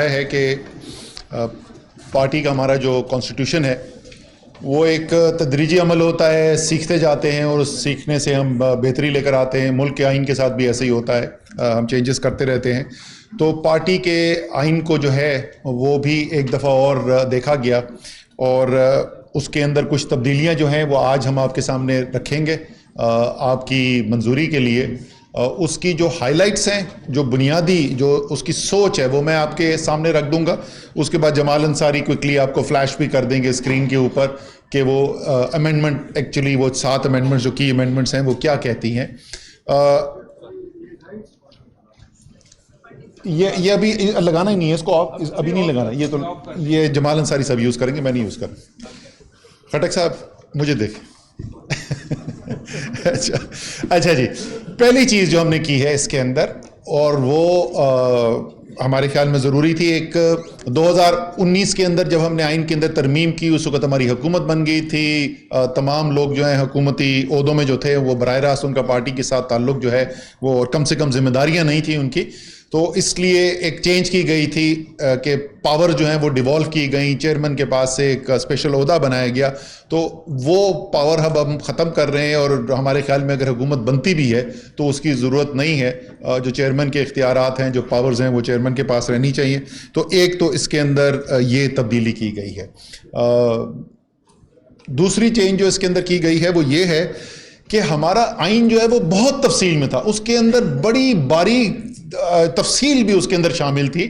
ہے کہ پارٹی کا ہمارا جو کانسٹیٹیوشن ہے وہ ایک تدریجی عمل ہوتا ہے، سیکھتے جاتے ہیں اور اس سیکھنے سے ہم بہتری لے کر آتے ہیں۔ ملک کے آئین کے ساتھ بھی ایسا ہی ہوتا ہے، ہم چینجز کرتے رہتے ہیں۔ تو پارٹی کے آئین کو جو ہے وہ بھی ایک دفعہ اور دیکھا گیا اور اس کے اندر کچھ تبدیلیاں جو ہیں وہ آج ہم آپ کے سامنے رکھیں گے آپ کی منظوری کے لیے۔ اس کی جو ہائی لائٹس ہیں، جو بنیادی جو اس کی سوچ ہے، وہ میں آپ کے سامنے رکھ دوں گا۔ اس کے بعد جمال انصاری کوئکلی آپ کو فلیش بھی کر دیں گے اسکرین کے اوپر کہ وہ امینڈمنٹ ایکچولی وہ 7 امینڈمنٹس جو کی امینڈمنٹس ہیں وہ کیا کہتی ہیں۔ یہ ابھی لگانا ہی نہیں ہے، اس کو آپ ابھی نہیں لگانا، یہ تو یہ جمال انصاری صاحب یوز کریں گے، میں نہیں یوز کروں۔ خٹک صاحب مجھے دیکھ اچھا جی، پہلی چیز جو ہم نے کی ہے اس کے اندر، اور وہ ہمارے خیال میں ضروری تھی، ایک 2019 کے اندر جب ہم نے آئین کے اندر ترمیم کی، اس وقت ہماری حکومت بن گئی تھی، تمام لوگ جو ہیں حکومتی عہدوں میں جو تھے وہ براہ راست ان کا پارٹی کے ساتھ تعلق جو ہے وہ کم سے کم ذمہ داریاں نہیں تھیں ان کی، تو اس لیے ایک چینج کی گئی تھی کہ پاور جو ہیں وہ ڈیوالو کی گئیں، چیئرمین کے پاس سے ایک اسپیشل عہدہ بنایا گیا، تو وہ پاور ہم اب ختم کر رہے ہیں، اور ہمارے خیال میں اگر حکومت بنتی بھی ہے تو اس کی ضرورت نہیں ہے، جو چیئرمین کے اختیارات ہیں، جو پاورز ہیں وہ چیئرمین کے پاس رہنی چاہیے۔ تو ایک تو اس کے اندر یہ تبدیلی کی گئی ہے۔ دوسری چینج جو اس کے اندر کی گئی ہے وہ یہ ہے کہ ہمارا آئین جو ہے وہ بہت تفصیل میں تھا، اس کے اندر بڑی باریک تفصیل بھی اس کے اندر شامل تھی،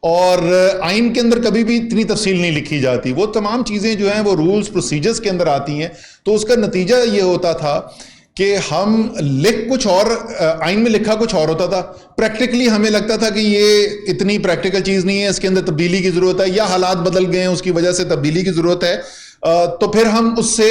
اور آئین کے اندر کبھی بھی اتنی تفصیل نہیں لکھی جاتی، وہ تمام چیزیں جو ہیں وہ رولز پروسیجرز کے اندر آتی ہیں۔ تو اس کا نتیجہ یہ ہوتا تھا کہ ہم لکھ کچھ اور، آئین میں لکھا کچھ اور ہوتا تھا، پریکٹیکلی ہمیں لگتا تھا کہ یہ اتنی پریکٹیکل چیز نہیں ہے، اس کے اندر تبدیلی کی ضرورت ہے، یا حالات بدل گئے ہیں اس کی وجہ سے تبدیلی کی ضرورت ہے، تو پھر ہم اس سے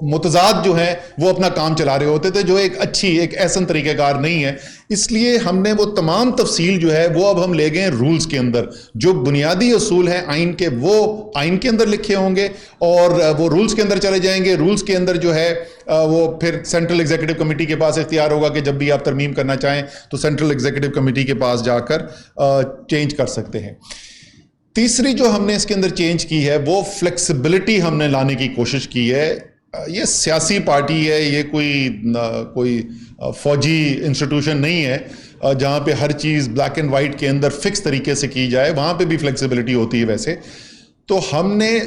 متضاد جو ہیں وہ اپنا کام چلا رہے ہوتے تھے، جو ایک احسن طریقہ کار نہیں ہے۔ اس لیے ہم نے وہ تمام تفصیل جو ہے وہ اب ہم لے گئے رولز کے اندر، جو بنیادی اصول ہیں آئین کے وہ آئین کے اندر لکھے ہوں گے اور وہ رولز کے اندر چلے جائیں گے۔ رولز کے اندر جو ہے وہ پھر سینٹرل ایگزیکٹو کمیٹی کے پاس اختیار ہوگا کہ جب بھی آپ ترمیم کرنا چاہیں تو سینٹرل ایگزیکٹو کمیٹی کے پاس جا کر چینج کر سکتے ہیں۔ تیسری جو ہم نے اس کے اندر چینج کی ہے وہ فلیکسیبلٹی ہم نے لانے کی کوشش کی ہے۔ یہ سیاسی پارٹی ہے، یہ کوئی فوجی انسٹیٹیوشن نہیں ہے جہاں پہ ہر چیز بلیک اینڈ وائٹ کے اندر فکس طریقے سے کی جائے، وہاں پہ بھی فلیکسیبلٹی ہوتی ہے ویسے۔ تو ہم نے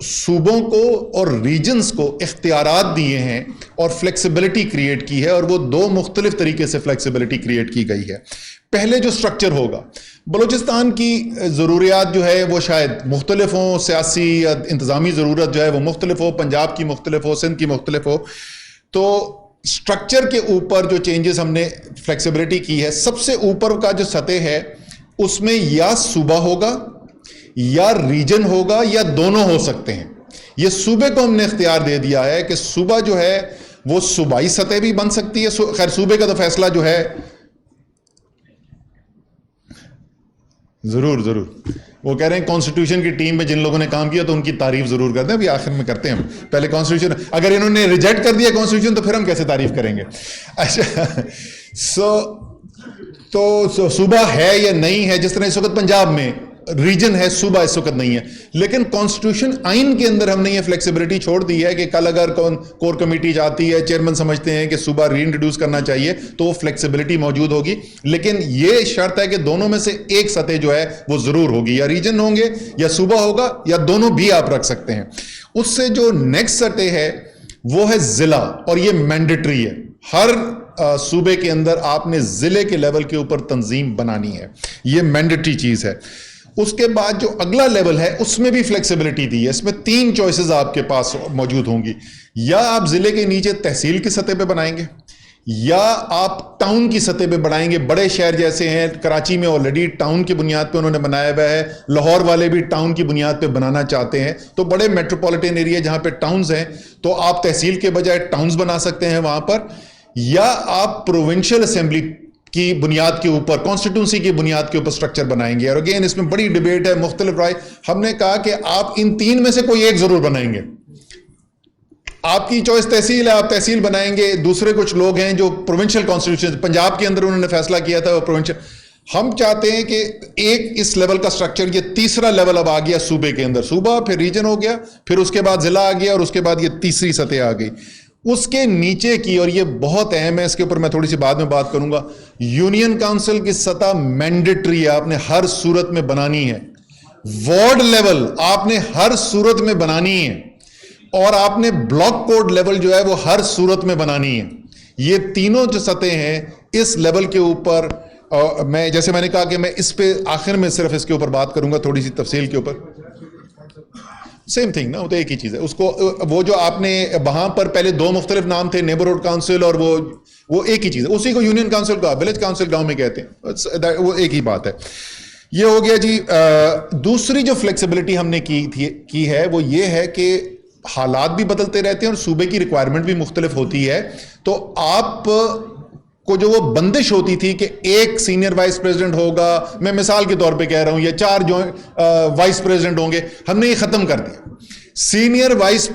صوبوں کو اور ریجنز کو اختیارات دیے ہیں اور فلیکسیبلٹی کریٹ کی ہے، اور وہ 2 مختلف طریقے سے فلیکسیبلٹی کریٹ کی گئی ہے۔ پہلے جو سٹرکچر ہوگا، بلوچستان کی ضروریات جو ہے وہ شاید مختلف ہوں، سیاسی یا انتظامی ضرورت جو ہے وہ مختلف ہو، پنجاب کی مختلف ہو، سندھ کی مختلف ہو، تو سٹرکچر کے اوپر جو چینجز ہم نے فلیکسیبلٹی کی ہے، سب سے اوپر کا جو سطح ہے اس میں یا صوبہ ہوگا یا ریجن ہوگا یا دونوں ہو سکتے ہیں۔ یہ صوبے کو ہم نے اختیار دے دیا ہے کہ صوبہ جو ہے وہ صوبائی سطح بھی بن سکتی ہے، خیر صوبے کا تو فیصلہ جو ہے ضرور وہ کہہ رہے ہیں کانسٹیٹیوشن کی ٹیم میں جن لوگوں نے کام کیا تو ان کی تعریف ضرور کرتے ہیں، ابھی آخر میں کرتے ہیں ہم، پہلے کانسٹیٹیوشن، اگر انہوں نے ریجیکٹ کر دیا کانسٹیٹیوشن تو پھر ہم کیسے تعریف کریں گے؟ اچھا، تو صوبہ ہے یا نہیں ہے، جس طرح اس وقت پنجاب میں ریجن ہے، صوبہ اس وقت نہیں ہے، لیکن کانسٹیٹیوشن آئین کے اندر ہم نے یہ فلیکسیبلٹی چھوڑ دی ہے کہ کل اگر کور کمیٹی جاتی ہے، چیئرمین سمجھتے ہیں کہ صوبہ ری انٹروڈیوس کرنا چاہیے تو وہ فلیکسیبلٹی موجود ہوگی، لیکن یہ شرط ہے کہ دونوں میں سے ایک سطح جو ہے وہ ضرور ہوگی، یا ریجن ہوں گے یا صوبہ ہوگا، یا دونوں بھی آپ رکھ سکتے ہیں۔ اس سے جو نیکسٹ سطح ہے وہ ہے ضلع، اور یہ مینڈیٹری ہے، ہر صوبے کے اندر آپ نے ضلع کے لیول کے اوپر تنظیم بنانی ہے، یہ مینڈیٹری چیز ہے۔ اس کے بعد جو اگلا لیول ہے اس میں بھی فلیکسیبلٹی دی ہے، اس میں 3 چوائسز آپ کے پاس موجود ہوں گی، یا آپ ضلع کے نیچے تحصیل کی سطح پہ بنائیں گے، یا آپ ٹاؤن کی سطح پہ بنائیں گے۔ بڑے شہر جیسے ہیں، کراچی میں آلریڈی ٹاؤن کی بنیاد پہ انہوں نے بنایا ہوا ہے، لاہور والے بھی ٹاؤن کی بنیاد پہ بنانا چاہتے ہیں، تو بڑے میٹروپولیٹن ایریا جہاں پہ ٹاؤنز ہیں تو آپ تحصیل کے بجائے ٹاؤنز بنا سکتے ہیں وہاں پر، یا آپ پروونشل اسمبلی کی بنیاد کے اوپر، کانسٹیٹیونسی کی بنیاد کے اوپر سٹرکچر بنائیں گے۔ اور اگین اس میں بڑی ڈیبیٹ ہے، مختلف رائے، ہم نے کہا کہ آپ ان 3 میں سے کوئی ایک ضرور بنائیں گے، آپ کی چوائس تحصیل ہے، آپ تحصیل بنائیں گے۔ دوسرے کچھ لوگ ہیں جو پروونشل کانسٹیٹیوشن، پنجاب کے اندر انہوں نے فیصلہ کیا تھا وہ پروونشل، ہم چاہتے ہیں کہ ایک اس لیول کا سٹرکچر، یہ تیسرا لیول اب آ گیا صوبے کے اندر، صوبہ پھر ریجن ہو گیا، پھر اس کے بعد ضلع آ گیا، اور اس کے بعد یہ تیسری سطح آ گئی. اس کے نیچے کی، اور یہ بہت اہم ہے، اس کے اوپر میں تھوڑی سی بعد میں بات کروں گا، یونین کاؤنسل کی سطح مینڈیٹری ہے، آپ نے ہر صورت میں بنانی ہے. وارڈ لیول آپ نے ہر صورت میں بنانی ہے، اور آپ نے بلاک کوڈ لیول جو ہے وہ ہر صورت میں بنانی ہے. یہ تینوں جو سطح ہیں اس لیول کے اوپر، میں جیسے میں نے کہا کہ میں اس پہ آخر میں صرف اس کے اوپر بات کروں گا تھوڑی سی تفصیل کے اوپر. سیم تھنگ نا، وہ تو ایک ہی چیز ہے. اس کو وہ جو آپ نے وہاں پر پہلے دو مختلف نام تھے، نیبرہڈ کاؤنسل، اور وہ ایک ہی چیز ہے. اسی کو یونین کاؤنسل کا ولیج کاؤنسل گاؤں میں کہتے ہیں، وہ ایک ہی بات ہے. یہ ہو گیا جی. دوسری جو فلیکسیبلٹی ہم نے کی ہے وہ یہ ہے کہ حالات بھی بدلتے رہتے ہیں اور صوبے کی ریکوائرمنٹ بھی مختلف ہوتی ہے. تو آپ کو جو وہ بندش ہوتی تھی کہ ایک سینئر وائس پریزیڈنٹ ہوگا، میں مثال کے طور پہ کہہ رہا ہوں، یا 4 جو وائس پریزیڈنٹ ہوں گے، ہم نے یہ ختم کر دیا. سینئر وائس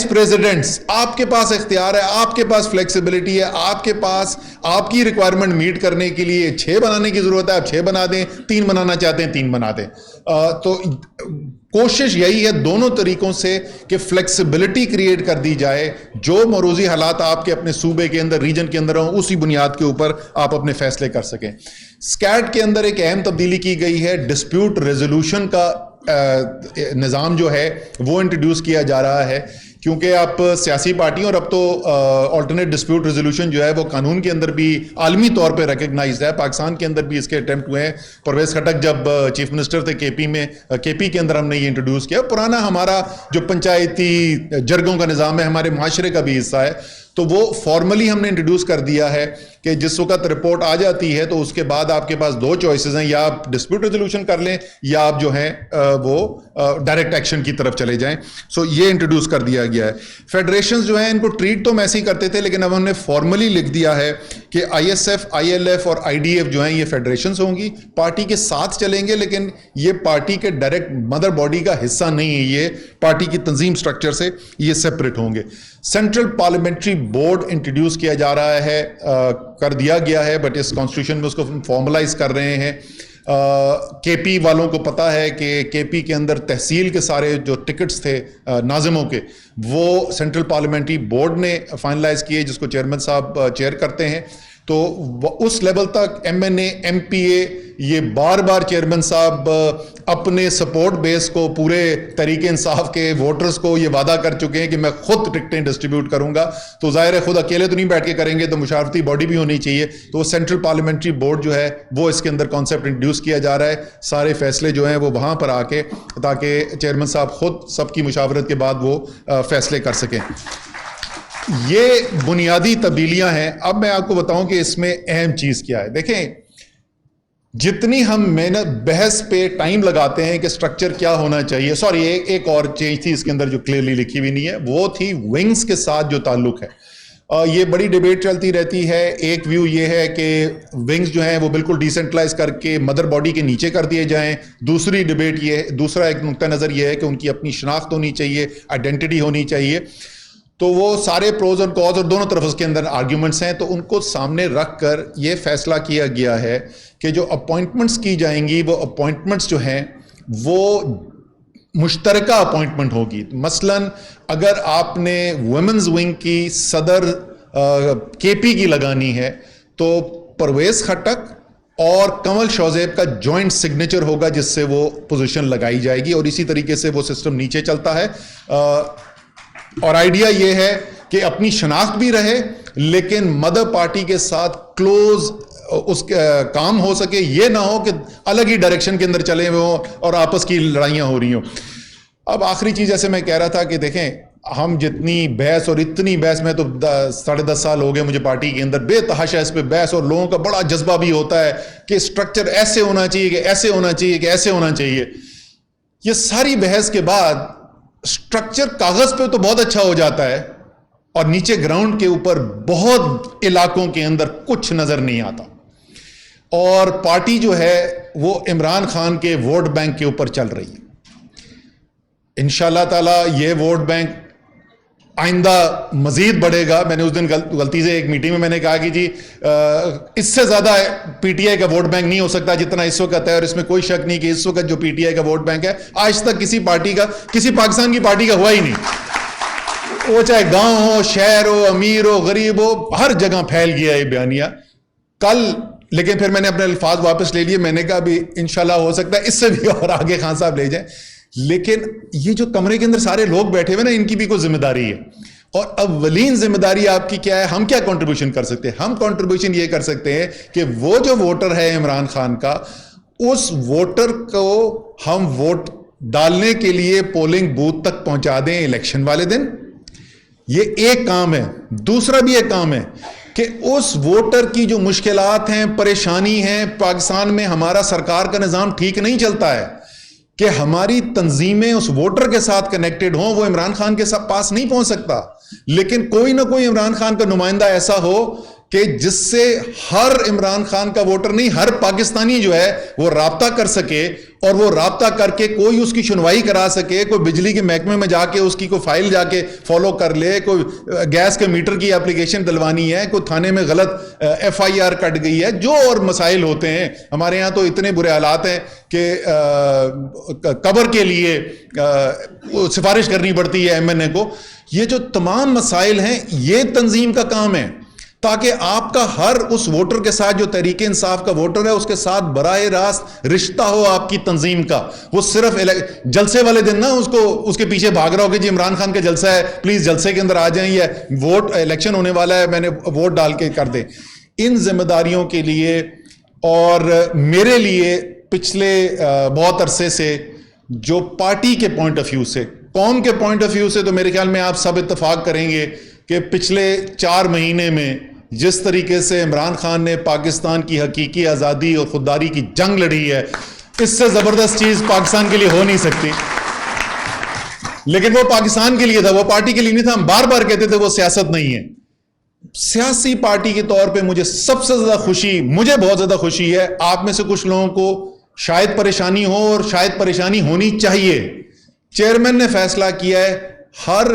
پریزیڈنٹس آپ کے پاس اختیار ہے، آپ کے پاس فلیکسیبلٹی ہے، آپ کے پاس آپ کی ریکوائرمنٹ میٹ کرنے کے لیے 6 بنانے کی ضرورت ہے، آپ 6 بنا دیں، 3 بنانا چاہتے ہیں 3 بنا دیں. تو کوشش یہی ہے دونوں طریقوں سے کہ فلیکسیبلٹی کریٹ کر دی جائے، جو موروثی حالات آپ کے اپنے صوبے کے اندر، ریجن کے اندر ہوں، اسی بنیاد کے اوپر آپ اپنے فیصلے کر سکیں. اسکیٹ کے اندر ایک اہم تبدیلی کی گئی ہے، ڈسپیوٹ ریزولوشن کا نظام جو ہے وہ انٹروڈیوس کیا جا رہا ہے، کیونکہ آپ سیاسی پارٹیوں، اور اب تو آلٹرنیٹ ڈسپیوٹ ریزولوشن جو ہے وہ قانون کے اندر بھی عالمی طور پہ ریکگنائزڈ ہے. پاکستان کے اندر بھی اس کے اٹیمپٹ ہوئے ہیں. پرویز خٹک جب چیف منسٹر تھے کے پی کے اندر ہم نے یہ انٹروڈیوس کیا. پرانا ہمارا جو پنچایتی جرگوں کا نظام ہے ہمارے معاشرے کا بھی حصہ ہے، تو وہ فارملی ہم نے انٹروڈیوس کر دیا ہے کہ جس وقت رپورٹ آ جاتی ہے تو اس کے بعد آپ کے پاس 2 چوائسز ہیں، یا آپ ڈسپیوٹ ریزولوشن کر لیں یا آپ جو ہیں وہ ڈائریکٹ ایکشن کی طرف چلے جائیں. سو یہ انٹروڈیوس کر دیا گیا ہے. فیڈریشنز جو ہیں ان کو ٹریٹ تو ہم ایسے ہی کرتے تھے، لیکن اب ہم نے فارملی لکھ دیا ہے کہ I S F, I L F اور آئی ڈی ایف جو ہیں یہ فیڈریشنز ہوں گی، پارٹی کے ساتھ چلیں گے، لیکن یہ پارٹی کے ڈائریکٹ مدر باڈی کا حصہ نہیں ہے، یہ پارٹی کی تنظیم سٹرکچر سے یہ سیپریٹ ہوں گے. سینٹرل پارلیمنٹری بورڈ انٹروڈیوس کیا جا رہا ہے، کر دیا گیا ہے، بٹ اس کانسٹیٹیوشن میں اس کو فارملائز کر رہے ہیں. کے پی والوں کو پتا ہے کہ کے پی کے اندر تحصیل کے سارے جو ٹکٹس تھے ناظموں کے، وہ سینٹرل پارلیمنٹری بورڈ نے فائنلائز کیے، جس کو چیئرمین صاحب چیئر کرتے ہیں. تو اس لیول تک ایم این اے، ایم پی اے، یہ بار بار چیئرمین صاحب اپنے سپورٹ بیس کو، پورے تحریک انصاف کے ووٹرز کو یہ وعدہ کر چکے ہیں کہ میں خود ٹکٹیں ڈسٹریبیوٹ کروں گا. تو ظاہر ہے خود اکیلے تو نہیں بیٹھ کے کریں گے، تو مشاورتی باڈی بھی ہونی چاہیے. تو سینٹرل پارلیمنٹری بورڈ جو ہے وہ اس کے اندر کانسیپٹ انٹروڈیوس کیا جا رہا ہے. سارے فیصلے جو ہیں وہ وہاں پر آ کے، تاکہ چیئرمین صاحب خود سب کی مشاورت کے بعد وہ فیصلے کر سکیں. یہ بنیادی تبدیلیاں ہیں. اب میں آپ کو بتاؤں کہ اس میں اہم چیز کیا ہے. دیکھیں، جتنی ہم محنت بحث پہ ٹائم لگاتے ہیں کہ سٹرکچر کیا ہونا چاہیے، سوری ایک اور چینج تھی اس کے اندر جو کلیئرلی لکھی ہوئی نہیں ہے، وہ تھی ونگز کے ساتھ جو تعلق ہے. یہ بڑی ڈیبیٹ چلتی رہتی ہے. ایک ویو یہ ہے کہ ونگز جو ہیں وہ بالکل ڈیسنٹرلائز کر کے مدر باڈی کے نیچے کر دیے جائیں. دوسری ڈیبیٹ یہ ہے، دوسرا ایک نقطہ نظر یہ ہے کہ ان کی اپنی شناخت ہونی چاہیے، آئیڈینٹی ہونی چاہیے. تو وہ سارے پروز اور کاز اور دونوں طرف اس کے اندر آرگیومنٹس ہیں، تو ان کو سامنے رکھ کر یہ فیصلہ کیا گیا ہے کہ جو اپوائنٹمنٹس کی جائیں گی، وہ اپوائنٹمنٹس جو ہیں وہ مشترکہ اپوائنٹمنٹ ہوگی. مثلا اگر آپ نے ویمنز ونگ کی صدر کے پی کی لگانی ہے تو پرویز خٹک اور کنول شوزیب کا جوائنٹ سگنیچر ہوگا جس سے وہ پوزیشن لگائی جائے گی، اور اسی طریقے سے وہ سسٹم نیچے چلتا ہے. اور آئیڈیا یہ ہے کہ اپنی شناخت بھی رہے لیکن مدر پارٹی کے ساتھ کلوز اس کام ہو سکے. یہ نہ ہو کہ الگ ہی ڈائریکشن کے اندر چلے ہوئے ہوں اور آپس کی لڑائیاں ہو رہی ہوں. اب آخری چیز جیسے میں کہہ رہا تھا کہ دیکھیں، ہم جتنی بحث اور اتنی بحث، میں تو 10.5 سال ہو گئے مجھے پارٹی کے اندر، بے تحاشا اس پہ بحث، اور لوگوں کا بڑا جذبہ بھی ہوتا ہے کہ سٹرکچر ایسے ہونا چاہیے، کہ ایسے ہونا چاہیے، کہ ایسے ہونا چاہیے. یہ ساری بحث کے بعد سٹرکچر کاغذ پہ تو بہت اچھا ہو جاتا ہے اور نیچے گراؤنڈ کے اوپر بہت علاقوں کے اندر کچھ نظر نہیں آتا. اور پارٹی جو ہے وہ عمران خان کے ووٹ بینک کے اوپر چل رہی ہے. انشاءاللہ تعالی یہ ووٹ بینک آئندہ مزید بڑھے گا. میں نے اس دن غلطی سے ایک میٹنگ میں میں نے کہا کہ جی اس سے زیادہ پی ٹی آئی کا ووٹ بینک نہیں ہو سکتا جتنا اس وقت ہے, اور اس میں کوئی شک نہیں کہ اس وقت جو پی ٹی آئی کا ووٹ بینک ہے آج تک کسی پارٹی کا, کسی پاکستان کی پارٹی کا ہوا ہی نہیں. وہ چاہے گاؤں ہو, شہر ہو, امیر ہو, غریب ہو, ہر جگہ پھیل گیا یہ بیانیہ. کل لیکن پھر میں نے اپنے الفاظ واپس لے لیے. میں نے کہا بھی انشاءاللہ ہو سکتا ہے اس سے بھی اور آگے خان صاحب لے جائیں, لیکن یہ جو کمرے کے اندر سارے لوگ بیٹھے ہوئے نا, ان کی بھی کوئی ذمہ داری ہے. اور اولین ذمہ داری آپ کی کیا ہے؟ ہم کیا کنٹریبیوشن کر سکتے ہیں؟ ہم کنٹریبیوشن یہ کر سکتے ہیں کہ وہ جو ووٹر ہے عمران خان کا, اس ووٹر کو ہم ووٹ ڈالنے کے لیے پولنگ بوتھ تک پہنچا دیں الیکشن والے دن. یہ ایک کام ہے. دوسرا بھی ایک کام ہے کہ اس ووٹر کی جو مشکلات ہیں, پریشانی ہیں, پاکستان میں ہمارا سرکار کا نظام ٹھیک نہیں چلتا ہے, کہ ہماری تنظیمیں اس ووٹر کے ساتھ کنیکٹڈ ہوں. وہ عمران خان کے پاس نہیں پہنچ سکتا, لیکن کوئی نہ کوئی عمران خان کا نمائندہ ایسا ہو کہ جس سے ہر عمران خان کا ووٹر نہیں, ہر پاکستانی جو ہے وہ رابطہ کر سکے, اور وہ رابطہ کر کے کوئی اس کی سنوائی کرا سکے. کوئی بجلی کے محکمے میں جا کے اس کی کوئی فائل جا کے فالو کر لے, کوئی گیس کے میٹر کی اپلیکیشن دلوانی ہے, کوئی تھانے میں غلط ایف آئی آر کٹ گئی ہے, جو اور مسائل ہوتے ہیں. ہمارے یہاں تو اتنے برے حالات ہیں کہ قبر کے لیے سفارش کرنی پڑتی ہے ایم این اے کو. یہ جو تمام مسائل ہیں یہ تنظیم کا کام ہے, تاکہ آپ کا ہر اس ووٹر کے ساتھ جو تحریک انصاف کا ووٹر ہے اس کے ساتھ براہ راست رشتہ ہو آپ کی تنظیم کا. وہ صرف جلسے والے دن نا اس کے پیچھے بھاگ رہا ہو کہ جی عمران خان کا جلسہ ہے, پلیز جلسے کے اندر آ جائیں, یا ووٹ الیکشن ہونے والا ہے, میں نے ووٹ ڈال کے کر دیں. ان ذمہ داریوں کے لیے اور میرے لیے پچھلے بہت عرصے سے جو پارٹی کے پوائنٹ آف ویو سے, قوم کے پوائنٹ آف ویو سے, تو میرے خیال میں آپ سب اتفاق کریں گے کہ پچھلے 4 مہینے میں جس طریقے سے عمران خان نے پاکستان کی حقیقی آزادی اور خودداری کی جنگ لڑی ہے, اس سے زبردست چیز پاکستان کے لیے ہو نہیں سکتی. لیکن وہ پاکستان کے لیے تھا, وہ پارٹی کے لیے نہیں تھا. ہم بار بار کہتے تھے وہ سیاست نہیں ہے. سیاسی پارٹی کے طور پہ مجھے سب سے زیادہ خوشی, مجھے بہت زیادہ خوشی ہے, آپ میں سے کچھ لوگوں کو شاید پریشانی ہو اور شاید پریشانی ہونی چاہیے, چیئرمین نے فیصلہ کیا ہے ہر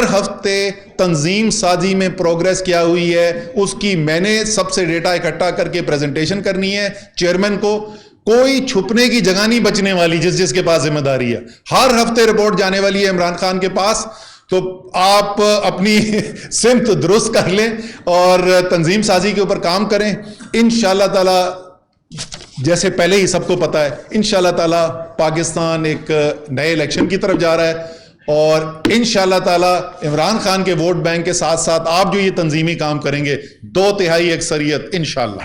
ہفتے تنظیم سازی میں پروگریس کیا ہوئی ہے اس کی میں نے سب سے ڈیٹا اکٹھا کر کے پریزنٹیشن کرنی ہے چیئرمین کو. کوئی چھپنے کی جگہ نہیں بچنے والی, جس کے پاس ذمہ داری ہے. ہر ہفتے رپورٹ جانے والی ہے عمران خان کے پاس. تو آپ اپنی سمت درست کر لیں اور تنظیم سازی کے اوپر کام کریں. انشاءاللہ تعالی, جیسے پہلے ہی سب کو پتا ہے, انشاءاللہ تعالی پاکستان ایک نئے الیکشن کی طرف جا رہا ہے, اور انشاءاللہ تعالی عمران خان کے ووٹ بینک کے ساتھ ساتھ آپ جو یہ تنظیمی کام کریں گے 2/3 اکثریت انشاءاللہ.